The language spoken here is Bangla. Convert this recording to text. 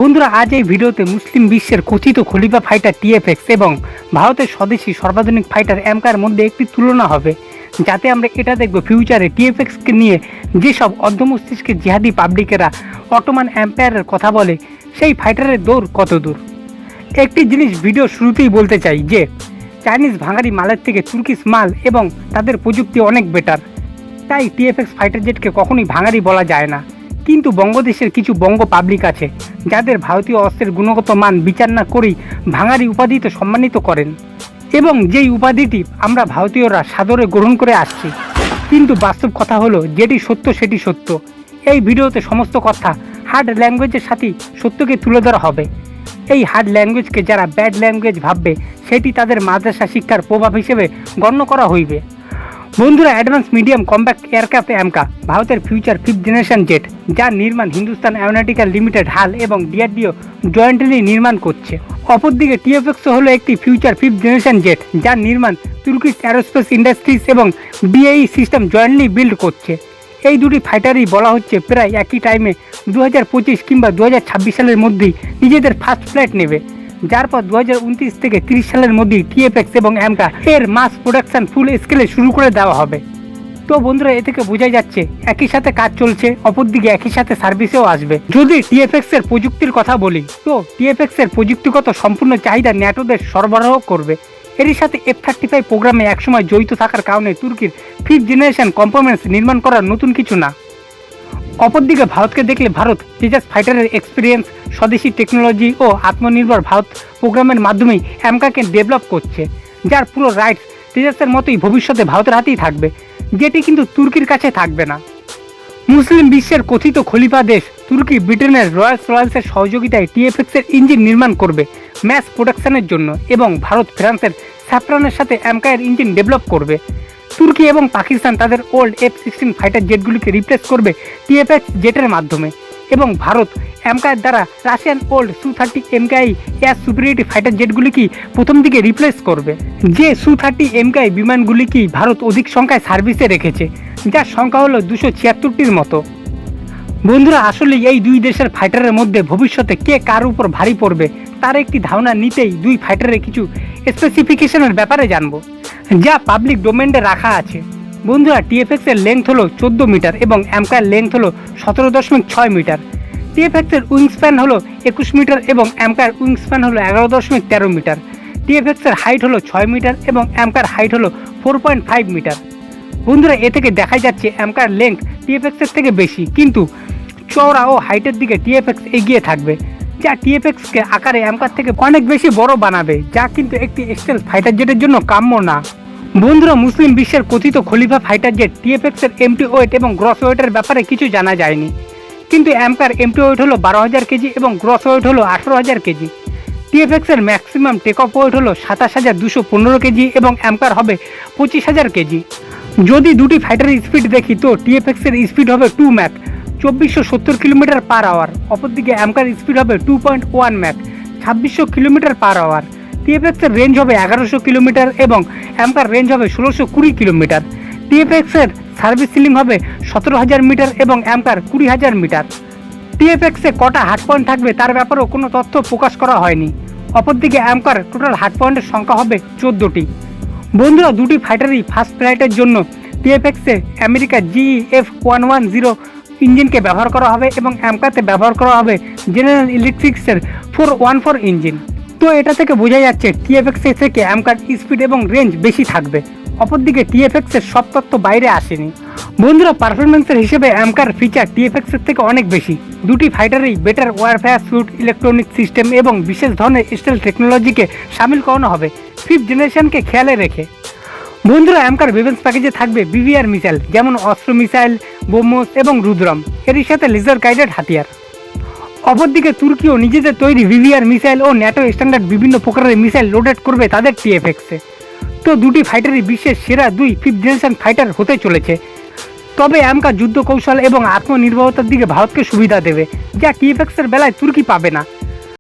বন্ধুরা, আজ এই ভিডিওতে মুসলিম বিশ্বের কথিত খলিফা ফাইটার টিএফএক্স এবং ভারতের স্বদেশী সর্বাধুনিক ফাইটার এমকার মধ্যে একটি তুলনা হবে, যাতে আমরা এটা দেখব ফিউচারে টিএফএক্সকে নিয়ে যেসব অর্ধমস্তিষ্কের জিহাদি পাবলিকেরা অটোমান এম্পায়ারের কথা বলে, সেই ফাইটারের দৌড় কত দূর। একটি জিনিস ভিডিও শুরুতেই বলতে চাই যে চাইনিজ ভাঙারি মালের থেকে তুর্কিশ মাল এবং তাদের প্রযুক্তি অনেক বেটার, তাই টিএফএক্স ফাইটার জেটকে কখনোই ভাঙারি বলা যায় না। কিন্তু বঙ্গদেশের কিছু বঙ্গ পাবলিক আছে যাদের ভারতীয় অস্ত্রের গুণগত মান বিচার না করেই ভাঙারি উপাধিতে সম্মানিত করেন, এবং যেই উপাধিটি আমরা ভারতীয়রা সাদরে গ্রহণ করে আসছি। কিন্তু বাস্তব কথা হলো, যেটি সত্য সেটি সত্য। এই ভিডিওতে সমস্ত কথা হার্ড ল্যাঙ্গুয়েজের সাথেই সত্যকে তুলে ধরা হবে। এই হার্ড ল্যাঙ্গুয়েজকে যারা ব্যাড ল্যাঙ্গুয়েজ ভাববে, সেটি তাদের মাদ্রাসা শিক্ষার প্রভাব হিসেবে গণ্য করা হইবে। বন্ধুরা, advance medium compact aircraft AMCA ভারতের ফিউচার 5th জেনারেশন জেট, যার নির্মাণ হিন্দুস্তান অ্যারোনটিক্যাল লিমিটেড হাল এবং ডিআরডিও জয়েন্টলি নির্মাণ করছে। অপরদিকে টিএফএক্স হলো একটি ফিউচার 5th জেনারেশন জেট, যার নির্মাণ তুর্কিশ অ্যারোস্পেস ইন্ডাস্ট্রিজ এবং BAE সিস্টেম জয়েন্টলি বিল্ড করছে। এই দুটি ফাইটারই বলা হচ্ছে প্রায় একই টাইমে 2025 কিংবা 2026 সালের মধ্যেই নিজেদের ফার্স্ট ফ্লাইট নেবে, যার পর 2029 থেকে 30 সালের মধ্যেই টিএফএক্স এবং AMCA এর মাস প্রোডাকশন ফুল স্কেলে শুরু করে দেওয়া হবে। তো বন্ধুরা, এ থেকে বোঝাই যাচ্ছে একই সাথে কাজ চলছে, অপরদিকে একই সাথে সার্ভিসেও আসবে। যদি টিএফএক্স এর প্রযুক্তির কথা বলি, তো টিএফএক্স এর প্রযুক্তিগত সম্পূর্ণ চাহিদা ন্যাটোদের সরবরাহ করবে। এরই সাথে F-35 প্রোগ্রামে একসময় জড়িত থাকার কারণে তুর্কির 5th জেনারেশন কম্পোনেন্টস নির্মাণ করার নতুন কিছু না। অপরদিকে ভারতকে দেখলে ভারত তেজাস ফাইটারের এক্সপিরিয়েন্স, স্বদেশী টেকনোলজি ও আত্মনির্ভর ভারত প্রোগ্রামের মাধ্যমেই AMCAকে ডেভেলপ করছে, যার পুরো রাইটস তেজাসের মতোই ভবিষ্যতে ভারতের হাতেই থাকবে, যেটি কিন্তু তুর্কির কাছে থাকবে না। মুসলিম বিশ্বের কথিত খলিফা দেশ তুর্কি ব্রিটেনের রয়্যালসের সহযোগিতায় টিএফএক্সের ইঞ্জিন নির্মাণ করবে ম্যাস প্রোডাকশনের জন্য, এবং ভারত ফ্রান্সের স্যাফরানের সাথে AMCA এর ইঞ্জিন ডেভেলপ করবে। তুর্কি এবং পাকিস্তান তাদের ওল্ড F-16 ফাইটার জেটগুলিকে রিপ্লেস করবে টিএফএক্স জেটের মাধ্যমে, এবং ভারত AMCA এর দ্বারা Russian old Su-30 MKI air superiority fighter জেটগুলিকেই প্রথম দিকে রিপ্লেস করবে। যে Su-30 MKI বিমানগুলিকেই ভারত অধিক সংখ্যায় সার্ভিসে রেখেছে, যার সংখ্যা হলো 276টির মতো। বন্ধুরা, আসলে এই দুই দেশের ফাইটারের মধ্যে ভবিষ্যতে কে কার উপর ভারী পড়বে তার একটি ধারণা নিতেই দুই ফাইটারের কিছু স্পেসিফিকেশনের ব্যাপারে জানবো, যা পাবলিক ডোমেন্টে রাখা আছে। বন্ধুরা, টিএফএক্স এর লেন্থ হলো 14 মিটার এবং AMCA এর লেন্থ হলো 17.6 মিটার। টিএফএক্স এর উইং স্প্যান হলো 21 মিটার এবং AMCA এর উইং স্প্যান হলো 11.13 মিটার। টিএফএক্স এর হাইট হলো 6 মিটার এবং AMCA এর হাইট হলো 4.5 মিটার। বন্ধুরা, এ থেকে দেখা যাচ্ছে AMCA এর লেন্থ টিএফএক্স এর থেকে বেশি, কিন্তু চওড়া ও হাইটের দিকে টিএফএক্স এগিয়ে থাকবে, যা টিএফএক্সকে আকারে AMCA থেকে অনেক বেশি বড় বানাবে, যা কিন্তু একটি স্টেলথ ফাইটার জেটের জন্য কাম্য না। বন্ধুরা, মুসলিম বিশ্বের কথিত খলিফা ফাইটার জেট টিএফএক্স এর এমটি ওয়েট এবং গ্রস ওয়েটের ব্যাপারে কিছু জানা যায়নি, কিন্তু AMCA এর এমটি ওয়েট হলো 12,000 কেজি এবং গ্রস ওয়েট হলো 18,000 কেজি। টিএফএক্স এর ম্যাক্সিমাম টেক অফ ওয়েট হলো 27,215 কেজি এবং AMCA হবে 25,000 কেজি। যদি দুটি ফাইটারের স্পিড দেখি, তো টিএফএক্স এর স্পিড হবে 2 ম্যাক 2470 কিলোমিটার পার আওয়ার, অপরদিকে AMCA এর স্পিড হবে 2.1 Mach 2600 kilometre per hour. TFX এর রেঞ্জ হবে 1100 কিলোমিটার এবং AMCA এর রেঞ্জ হবে 1620 কিলোমিটার। টিএফএক্স এর সার্ভিস সিলিং হবে 17,000 মিটার এবং AMCA এর 20,000 মিটার। টিএফএক্স এ কটা হার্ড পয়েন্ট থাকবে তার ব্যাপারেও কোনো তথ্য প্রকাশ করা হয়নি। অপরদিকে AMCA এর টোটাল হার্ড পয়েন্টের সংখ্যা হবে 14টি। বন্ধুরা, দুটি ফাইটারই ফার্স্ট ফ্লাইটের জন্য টিএফএক্স এ আমেরিকা GE-F110 ইঞ্জিনকে ব্যবহার করা হবে এবং AMCAতে ব্যবহার করা হবে জেনারেল ইলেকট্রিক্সের 414 ইঞ্জিন। তো এটা থেকে বোঝা যাচ্ছে টিএফএক্স থেকে AMCA স্পিড এবং রেঞ্জ বেশি থাকবে। অপরদিকে টিএফএক্স এর সব তথ্য বাইরে আসেনি। বন্ধুরা, পারফরমেন্সের হিসেবে AMCA এর ফিচার টিএফএক্স এর থেকে অনেক বেশি। দুটি ফাইটারেই better warfare suit, electronic system এবং বিশেষ ধরনের স্টেল টেকনোলজিকে সামিল করানো হবে 5th জেনারেশনকে খেয়ালে রেখে। বন্ধুরা, AMCA এর ডিফেন্স প্যাকেজে থাকবে BVR মিসাইল, যেমন অস্ত্র মিসাইল, ব্রহ্মোস এবং রুদ্রম, এরই সাথে লেজার গাইডেড হাতিয়ার। অপরদিকে তুর্কিও নিজেদের তৈরি BVR মিসাইল ও ন্যাটো স্ট্যান্ডার্ড বিভিন্ন প্রকারের মিসাইল লোডেড করবে তাদের টিএফএক্সে। তো দুটি ফাইটারই বিশ্বের সেরা দুই 5th জেনারেশন ফাইটার হতে চলেছে। তবে AMCA যুদ্ধ কৌশল এবং আত্মনির্ভরতার দিকে ভারতকে সুবিধা দেবে, যা টিএফএক্সের বেলায় তুর্কি পাবে না।